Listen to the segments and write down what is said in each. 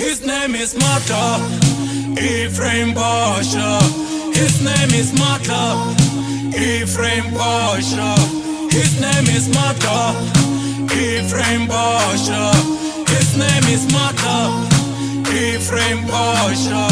His name is Maatla Ephraim Basha. His name is Maatla Ephraim Basha. His name is Maatla Ephraim Basha. His name is Maatla Ephraim Basha.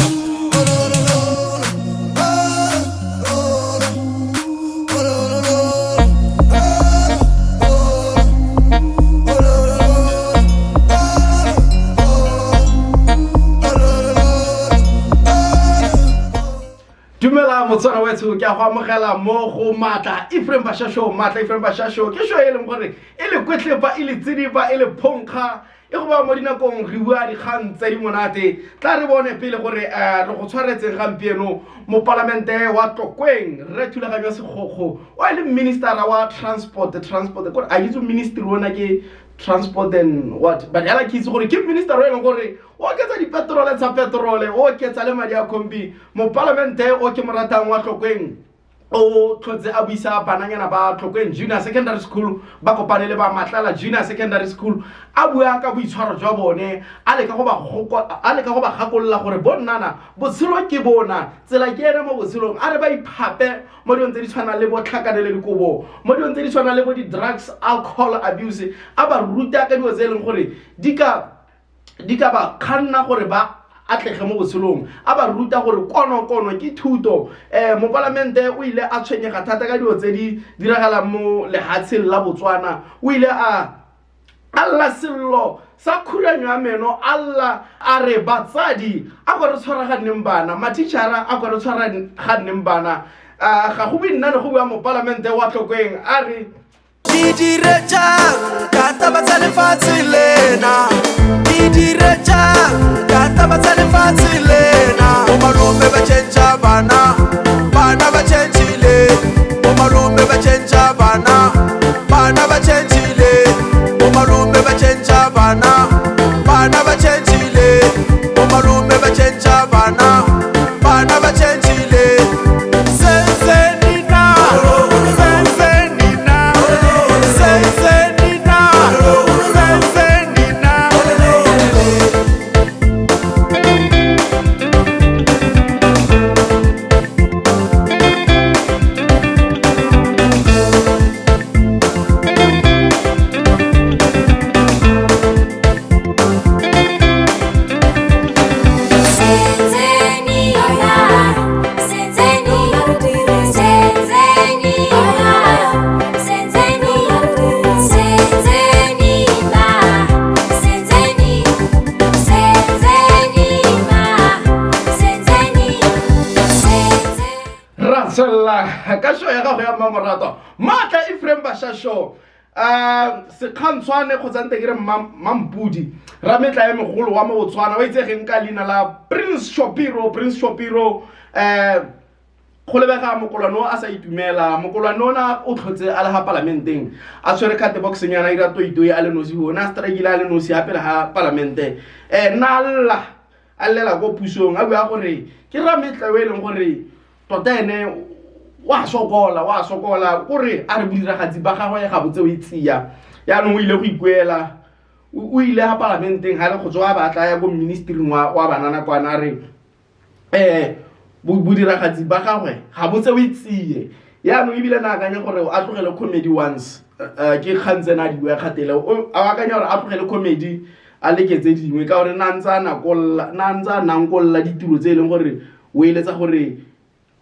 Dumela motswana wethu ke a go amogela mo go Maatla Ephraim Basha show. Maatla Ephraim Basha show ke show e leng gore e le kwetleba e le tsidiba e le phonkga e go ba mo dinakong re bua dikgang tse di monate tla re bone pele gore re go tshwaretseng gampieno mo parlamente wa Tlokweng re thulaganyo segoggo o le minister wa transport gore a itse ministry wona ke transport and what but I like itse gore ke minister wa gore o ketsa di petrol tsa petrol o ketsa le madi a kombi mo parlamente o ke moratang wa Tlokweng o tlotse a buisa bananyana ba Tlokweng Junior Secondary School ba kopane le ba Matlala Junior Secondary School a bua ka boitshwaro jwa bone a le ka go ba gakolla gore bonnana botshelo ke bona tsela ke ene mo botshelong a re ba iphape mo dintse di tshwana le botlhakanele dikobo mo dintse di tshwana le bo di drugs alcohol abuse a ba ruta ka dilo tse leng gore di ka ba khanna gore ba atlege mo botshelong a ba ruta gore kono ke thuto mo parlamente o ile a tshwenyega thata ka dilo tse di diragalang mo lehatsheng la Botswana o ile alla sello sa khulanyo ya meno alla a re batsadi a go re tshwaraganeng bana matitšhara a go re tshwaraganeng bana ga go binna ne go bua mo parlamente wa Tlokweng a re di diretsang ka taba tsa lefatshe lena di diretsang ka taba tsa lefatshe lena o malume ba tšhentšha bana ba tšhentšhile o malume ba tšhentšha bana ba tšhentšhile o malume ba tšhentšha bana ba tšhentšhile o malume ba tšhentšha bana ba tšhentšhile ka show ya gago ya mamorato Maatla Ephraim Basha show se khantshwane go tsante ke re mampudi ra metla ya megolo wa mo Botswana wa itsegeng ka lina la Prince Shopiro go lebega mokolano a sa itumela mokolano na o tlhotse a le ha parlamenteng a tshwere khate boxing yana ira toitoi a le nosi ho na strike a le nosi hape ha parlamente nalla a lela go pusong a bua gore ke ra metla we leng gore tota ene wa sokola gore a re budiragatsi ba gagwe ga botse o itsia ya no ile go ikuela o ile ha parlamenteng ha le go tswa ba tla ya go ministry wa banana kwana re budiragatsi ba gagwe ga botse o itsie ya no ibile na akanya gore a tlogele comedy once ke khantsena di bua khatele a akanya gore a tlogele comedy a leketse dingwe ka gore nantsa nang kolla ditiro tse leng gore o iletsa gore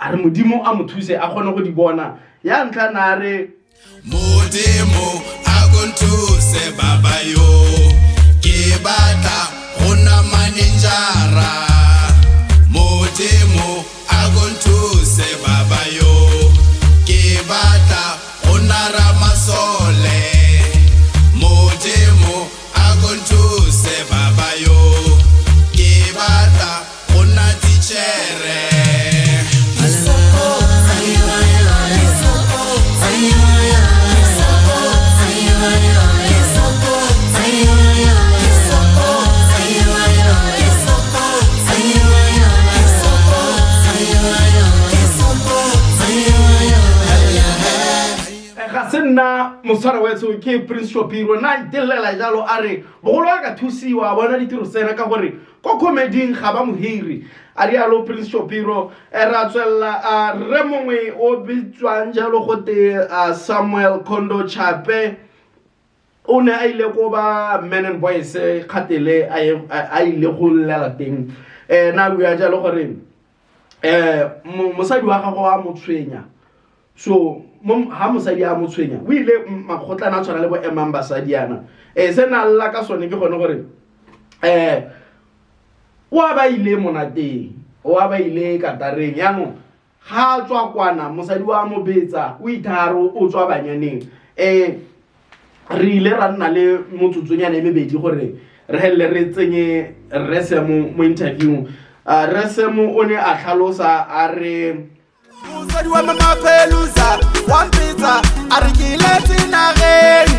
a re modimo a mothuse a gone go di bona ya ntla na re modimo a go nthuse baba yo ke batla gona manejara modimo a go nthuse baba yo ke batla gona ramasole modimo a go nthuse baba yo ke batla gona tichere nna moswara wetso ke Prince Shopiro na itelela jalo a re bogolo ka thusiwa bona ditiro tsena ka gore ko comedy ga ba mohiri a di alo Prince Shopiro ra tswella re mongwe o bitswang jalo gote Samuel Kondo Chape o ne a ile go ba Men and Boys khatele a ile go lela teng na bua jalo gore mosadi wa gago a motshwenya so ha mosadi a motshwenya o ile makgotlana a tshwana le bo emang basadiana se na lla ka sone ke gone gore wa ba ile monateng wa ba ile katareng yango ha tswa kwana mosadi wa mo betsa o itharo o tswa banyaneng re ile ra nna le motsotsonyana e mebedi gore re helle re tsenye resemo interview resemo o ne a tlhalosa a re Musadi wa mama pelusa wampitsa arikiletse nageng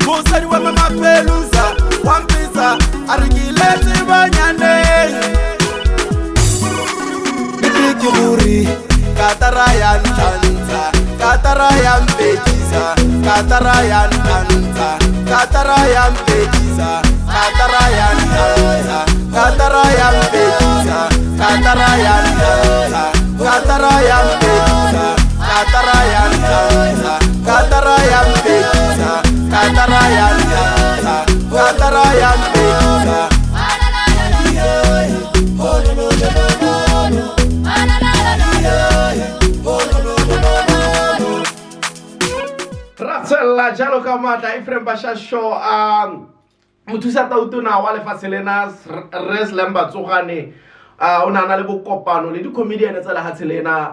Musadi wa mama pelusa wampitsa arikiletse banyaneng Biki guri katara ya ntantsa katara ya mpekisa katara ya ntantsa katara ya mpekisa katara ya ntantsa katara ya mpekisa katara ya ntantsa katara ya mpekisa katara ya ntantsa katara ya mpekisa katara ya ntantsa katara ya mpekisa Ratsella jalo ka Maatla Ephraim Basha show mothusa tautona wa lefatshe lena Reslam Batsogane o nana le bokopano le di-comedian tsa lehatshe lena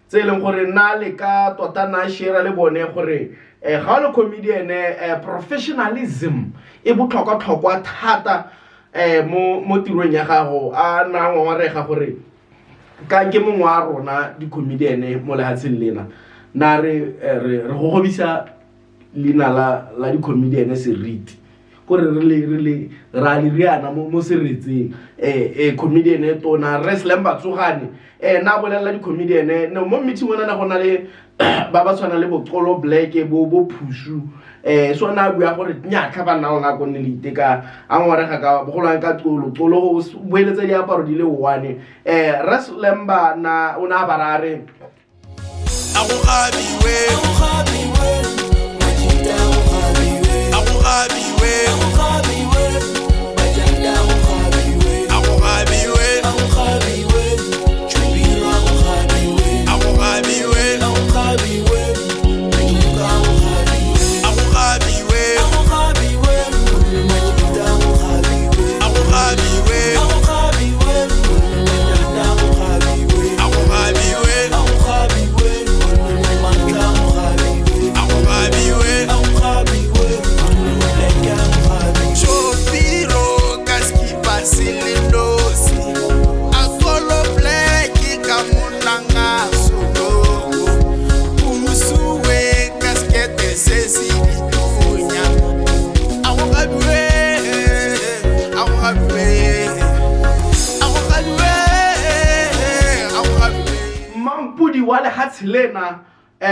tse leng gore nna le ka tota na share le bone gore ga le comedian professionalism e botlhokwa thata mo tirong ya gago a na ngwarega gore ka ke mongwe wa rona di-comedian mo lehatsheng lena na re go gobisa lina la di-comedian seriti gore re ra le riana mo seretseng comedian e tona Reslam Batsogane na bolela di-comedian mo meeting ona na gona le ba ba tshwana le Boxolo Black bo Phushu so na bua gore nyaka ba nna ona go nne le iteka a ngwarega ka bogolwa ka tsolo go boeletsa diaparo di le one Reslam na ona barare wa lehatshe lena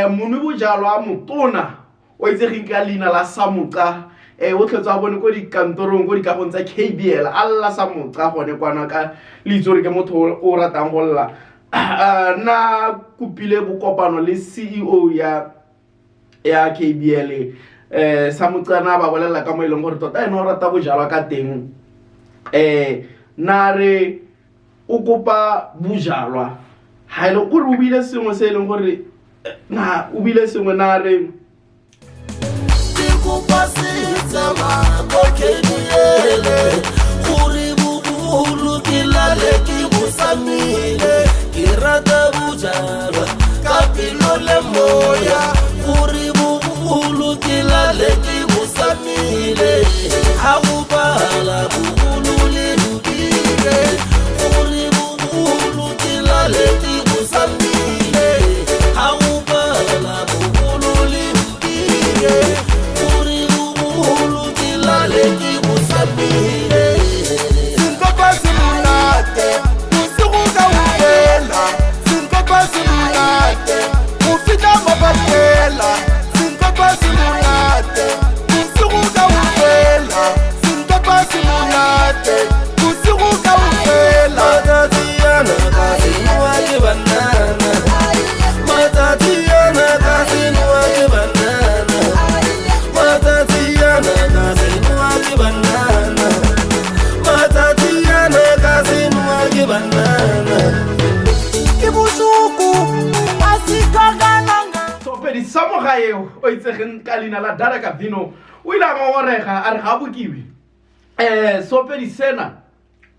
monu bojalo a motona o itsegeng ka leina la Samuqa o tlhotsa bone ko dikantorong ko dikagong tsa KBL alla Samuqa gone kwana ka leitso re ke motho o ratang go lla na kupile bokopano le CEO ya KBL Samuqa na ba bolela ka mo ileng gore tota eno rata bojalo ka teng na re o kopa bojalwa ha ile gore o bile sengwe se leng gore na o bile sengwe na re ke kopa se tsama go kediele gore bogolo ke lale ke bosamile ke rata bojalwa ka pelo le moya gore bogolo ke lale ke bosamile ha go bala bogolo le dubile gore bogolo ke lale ke bosamile ha go bala bogolo le dubile gore bogolo ke lale ke bosamile sinkopa simulate usuku ka wena sinkopa simulate o itsegeng ka leina la Dada Kavino o ile a ngongorega a re ga bokiwe Sopedi sena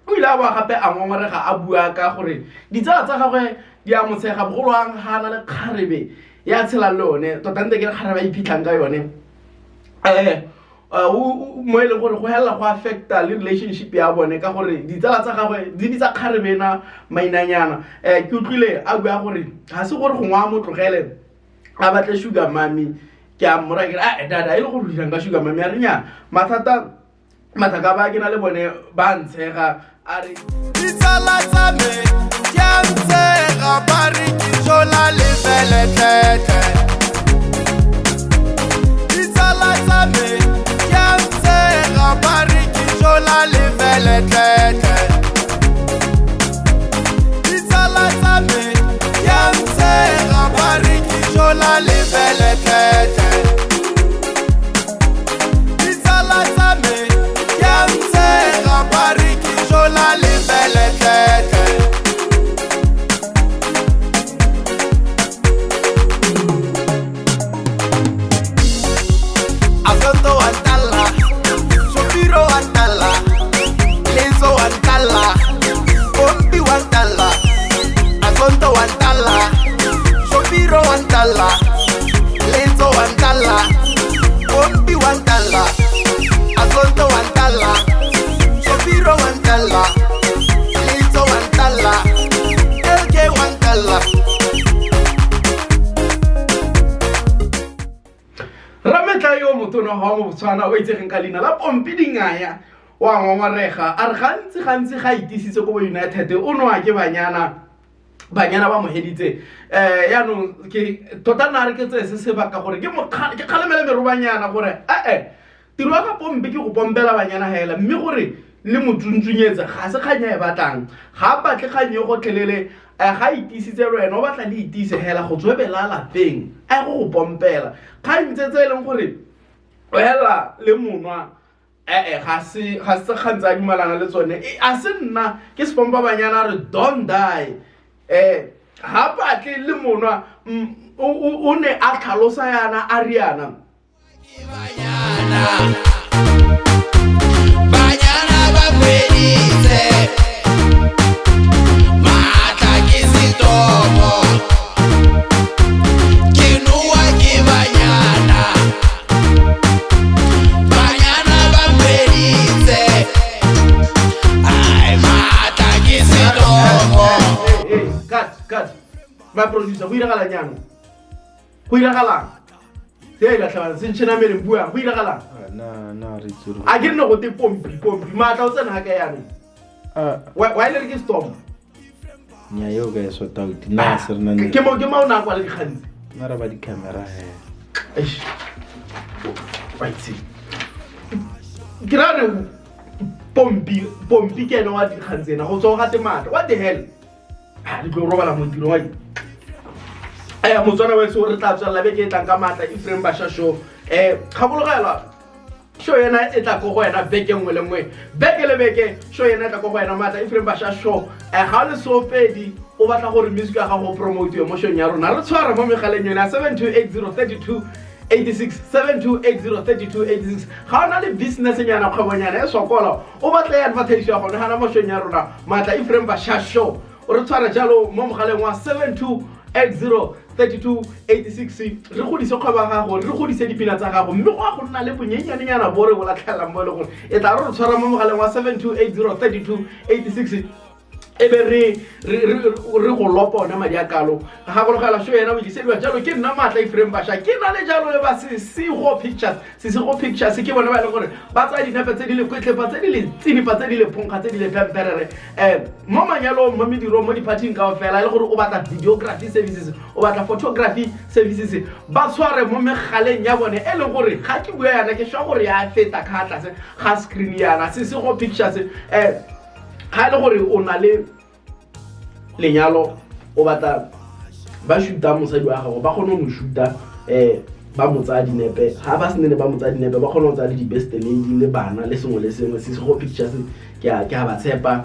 o ile a ba gape a ngongorega a bua ka gore ditsala tsa gagwe di a motshega bogolwang ga na le kgarebe ya tshela le yone totante ke kgarebe a iphitlhang ka yone mo e leng gore go helela go affecta le relationship ya bone ka gore ditsala tsa gagwe di tsa kgarebena mainanyana ke utlwile a bua gore ga se gore go ngwa motlogele a batle sugar mami ke a mmora ke a dada ile go rutang ka sugar mami a re nya mathaka ba ke na le bone ba ntshega a re ditsala tsa me ke a ntshega ba re ke jola lebeletlete ditsala tsa me ke a ntshega ba re ke jola lebeletlete ditsala tsa me ke a ntshega ba re ke jola lebeletlete ditsala tsa me ke a ntshega ba re ke jola lebeletlete Agosto wantala, Shopiro wantala, Lezo wantala, Pompi wantala, Agosto wantala, Shopiro wantala, Lezo wantala, Pompi wantala, Agosto wantala, Shopiro wantala, Lezo wantala, LK wantala. rametla yo motona ga mo Botswana o itsegeng ka leina la Pompi Dingaya wa ngongorega a re gantsi ga itisitse ko United o no a ke banyana ba mo heditse yaanong ke tota nna re ke tse se sebaka gore ke kgalemele merobanyana gore tiro ka Pompi ke go pompela banyana hela mme gore le motsuntsunyetse ga se kganya e batlang ga batle kganye go tlelele ga itisitse le wena o batla le itise hela go tswebela lapeng a go pompela kgantse tse e leng gore hela le monwa ga se kgantse a dumalana le tsone a se nna ke sepompa banyana re don't die ga batle le monwa o ne a tlhalosa yana a riana Banyana ba peditse Maatla ke setopo Ke noa ke banyana Banyana ba peditse Ai Maatla ke setopo cut my producer go iragala nyano go iragala se la tlhaba se ntshena mele mbua go iragala na re tsuru a ke nne go te Pompi Maatla o tsena ga ka yana wa ile ke storm nya yo ga so tauti na serna ne ke mo na kwa le dikgantsi na ra ba di camera he eish right see ke ra re Pompi ke ena wa dikgantsi na go tswa ga te Maatla what the hell di tlo robala mo tiro wa Motswana wa se re tla tswela be ke tlang ka Maatla Ephraim Basha show kgabologela show yena e tla go go yena beke nngwe le nngwe beke le beke show yena e tla go go yena Maatla Ephraim Basha show ga le Sopedi o batla gore music ya gago promote yo mo show ya rona re tshwara mo megaleng yona 728032 86 728032 ga ona le business nyana kgwebonyana e sokola o batla ya advertise ya gone hana mo show ya rona Maatla Ephraim Basha show o re tshwara jalo mo mogaleng wa 72803286 re godise kgweba gago re godise dipina tsa gago mme go a go nna le bonyenyanenyana bo re bo latlhela mo le gore e tla re tshwara mo mogaleng wa 72803286 ebe re go lopa ona madi a kalo ga go logela show yena o disediwa jalo ke nna Maatla Ephraim Basha ke na le jalo le ba se go pictures ke bona ba le gore ba tsa dinepe tse di le kwetlepa tse di le tsinipa tse di le phonkga tse di le pemperere mo manyalong mo mediro mo di-partyng kao fela e le gore o batla videography services o batla photography services ba tshware mo megaleng ya bone e leng gore ga ke bua yana ke swa gore ya feta ka tlase ga screen yana se go pictures ga le gore o na le lenyalo o batla ba shoota mosadi wa gago ba kgone go shoota ba motsa dinepe ha ba sene ba motsa dinepe ba kgone go tsa di best lady le bana le sengwe le sengwe se go pictures ke a ba tshepa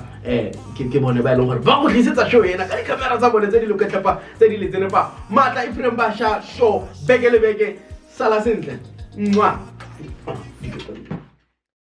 ke bone ba leng gore ba go tlisetsa show ena ka di-camera tsa bone tse di loketlepa tse di le tsenepa Maatla Ephraim Basha show beke le beke sala sentle. Mwah.